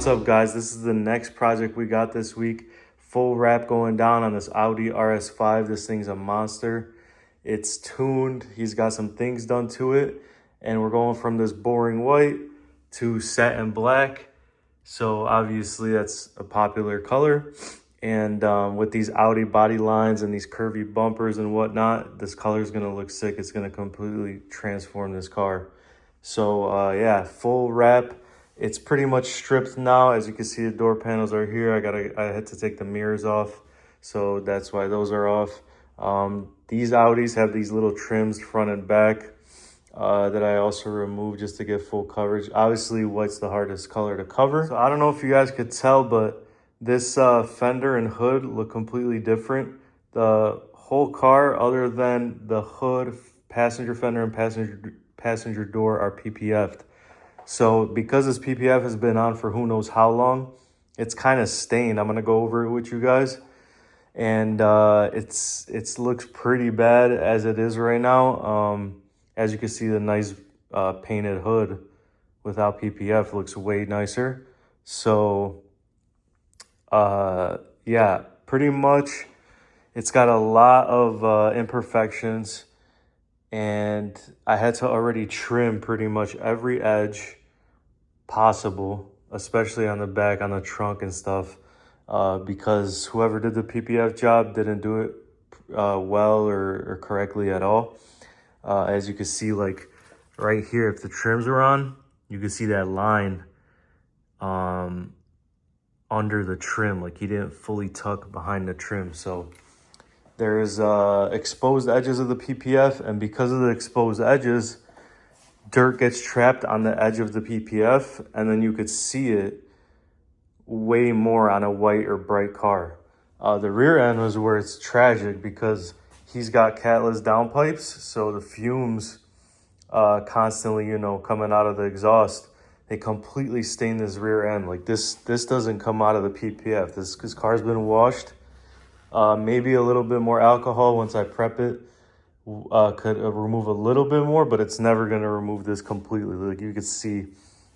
What's up, guys? This is the next project we got this week. Full wrap going down on this Audi RS5. This thing's a monster. It's tuned. He's got some things done to it. And we're going from this boring white to satin black. So obviously that's a popular color. And with these Audi body lines and these curvy bumpers and whatnot, this color is going to look sick. It's going to completely transform this car. So yeah, full wrap. It's pretty much stripped now. As you can see, the door panels are here. I had to take the mirrors off, so that's why those are off. These Audis have these little trims front and back that I also removed just to get full coverage. Obviously, white's the hardest color to cover. So I don't know if you guys could tell, but this fender and hood look completely different. The whole car, other than the hood, passenger fender, and passenger door, are PPF'd. So because this PPF has been on for who knows how long, it's kind of stained. I'm going to go over it with you guys. And it looks pretty bad as it is right now. As you can see, the nice painted hood without PPF looks way nicer. So yeah, pretty much it's got a lot of imperfections. And I had to already trim pretty much every edge possible, especially on the back, on the trunk and stuff, because whoever did the PPF job didn't do it well or correctly at all. As you can see, like right here, if the trims are on, you can see that line under the trim, like he didn't fully tuck behind the trim. So there's exposed edges of the PPF, and because of the exposed edges, dirt gets trapped on the edge of the PPF, and then you could see it way more on a white or bright car. The rear end was where it's tragic because he's got catless downpipes, so the fumes constantly, coming out of the exhaust, they completely stain this rear end. Like this doesn't come out of the PPF. This car's been washed. Maybe a little bit more alcohol once I prep it could remove a little bit more, but it's never going to remove this completely. Like you can see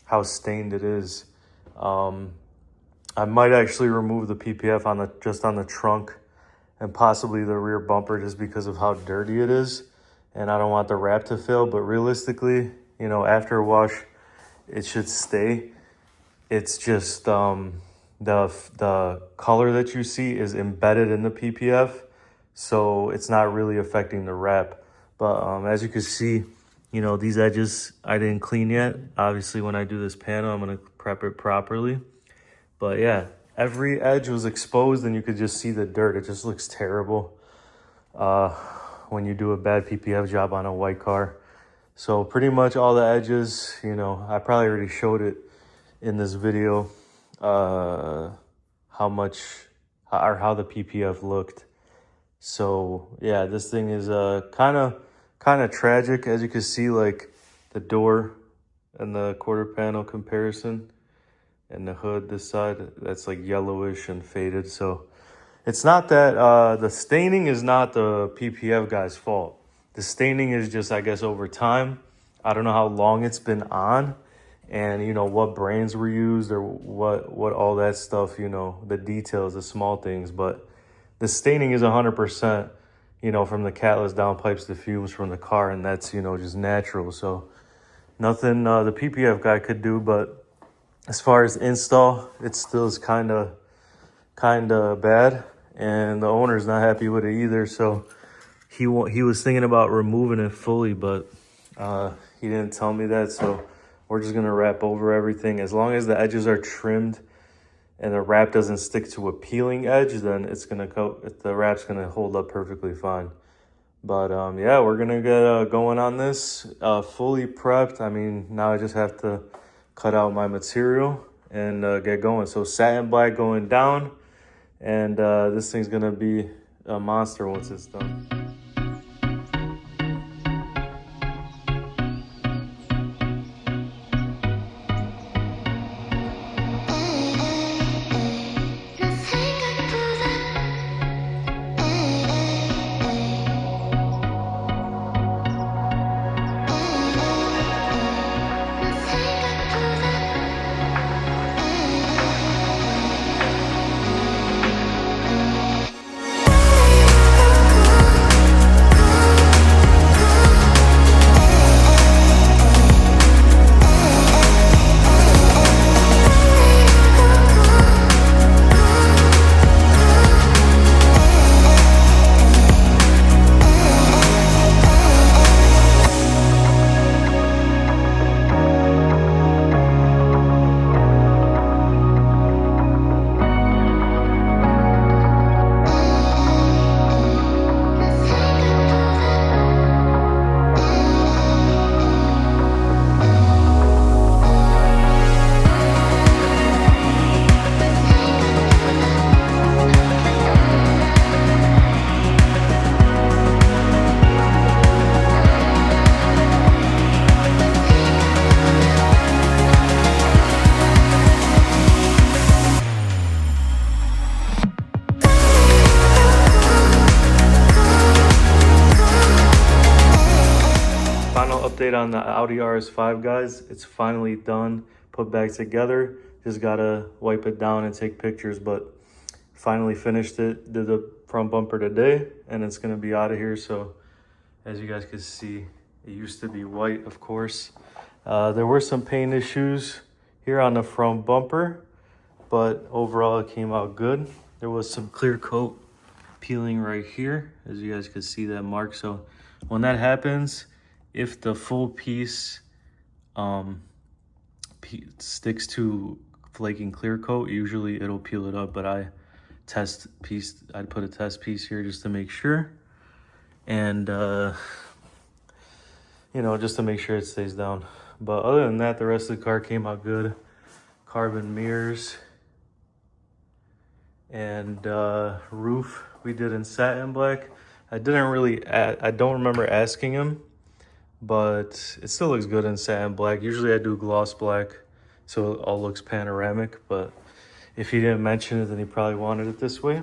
how stained it is. I might actually remove the PPF just on the trunk and possibly the rear bumper just because of how dirty it is. And I don't want the wrap to fail, but realistically, after a wash, it should stay. It's just the color that you see is embedded in the PPF, so it's not really affecting the wrap. But as you can see, these edges I didn't clean yet. Obviously, when I do this panel, I'm going to prep it properly. But yeah, every edge was exposed and you could just see the dirt. It just looks terrible when you do a bad PPF job on a white car. So pretty much all the edges, I probably already showed it in this video, how the PPF looked. So yeah, this thing is kind of tragic. As you can see, like the door and the quarter panel comparison and the hood this side, that's like yellowish and faded. So it's not that the staining is not the PPF guy's fault. The staining is just, I guess, over time. I don't know how long it's been on, and what brands were used or what all that stuff, the details, the small things. But the staining is 100%, from the catless downpipes, the fumes from the car, and that's, just natural. So nothing the PPF guy could do. But as far as install, it still is kind of bad, and the owner's not happy with it either. So he was thinking about removing it fully, but he didn't tell me that. So we're just gonna wrap over everything. As long as the edges are trimmed and the wrap doesn't stick to a peeling edge, then the wrap's gonna hold up perfectly fine. But yeah, we're gonna get going on this, fully prepped. I mean, now I just have to cut out my material and get going. So satin black going down, and this thing's gonna be a monster once it's done. update on the Audi RS5, guys. It's finally done, put back together. Just gotta wipe it down and take pictures, but finally finished it. Did the front bumper today, and it's gonna be out of here. So as you guys can see, it used to be white, of course. There were some paint issues here on the front bumper, but overall it came out good. There was some clear coat peeling right here, as you guys can see that mark. So when that happens, if the full piece sticks to flaking clear coat, usually it'll peel it up, but I'd put a test piece here just to make sure, and you know, just to make sure it stays down. But other than that, the rest of the car came out good. Carbon mirrors and roof we did in satin black. I don't remember asking him, but it still looks good in satin black. Usually I do gloss black, so it all looks panoramic, but if he didn't mention it, then he probably wanted it this way.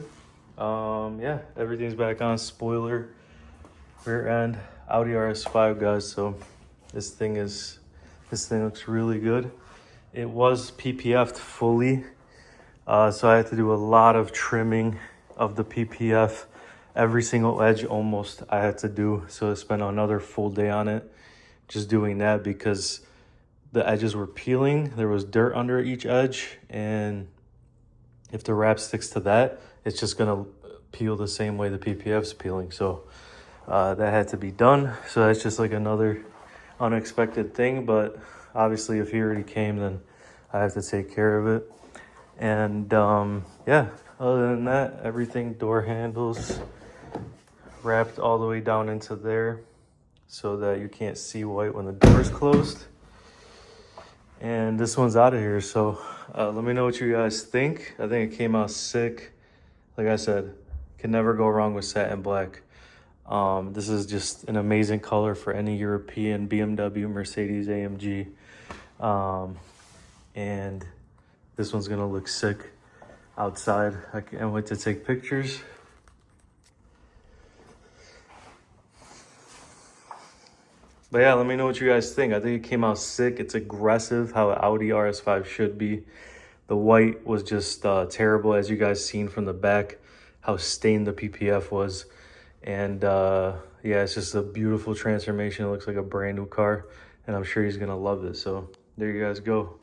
Yeah, everything's back on. Spoiler, rear end, Audi RS5, guys. So this thing looks really good. It was PPF'd fully, so I had to do a lot of trimming of the PPF. Every single edge almost I had to do, so I spent another full day on it just doing that because the edges were peeling. There was dirt under each edge, and if the wrap sticks to that, it's just gonna peel the same way the PPF's peeling. So that had to be done. So that's just like another unexpected thing, but obviously if he already came, then I have to take care of it. And yeah, other than that, everything, door handles wrapped all the way down into there so that you can't see white when the door is closed. And this one's out of here. So let me know what you guys think. I think it came out sick. Like I said, can never go wrong with satin black. This is just an amazing color for any European BMW, Mercedes, AMG. And this one's gonna look sick outside. I can't wait to take pictures. But yeah, let me know what you guys think. I think it came out sick. It's aggressive, how an Audi RS5 should be. The white was just terrible, as you guys seen from the back, how stained the PPF was. And yeah, it's just a beautiful transformation. It looks like a brand new car, and I'm sure he's gonna love it. So there you guys go.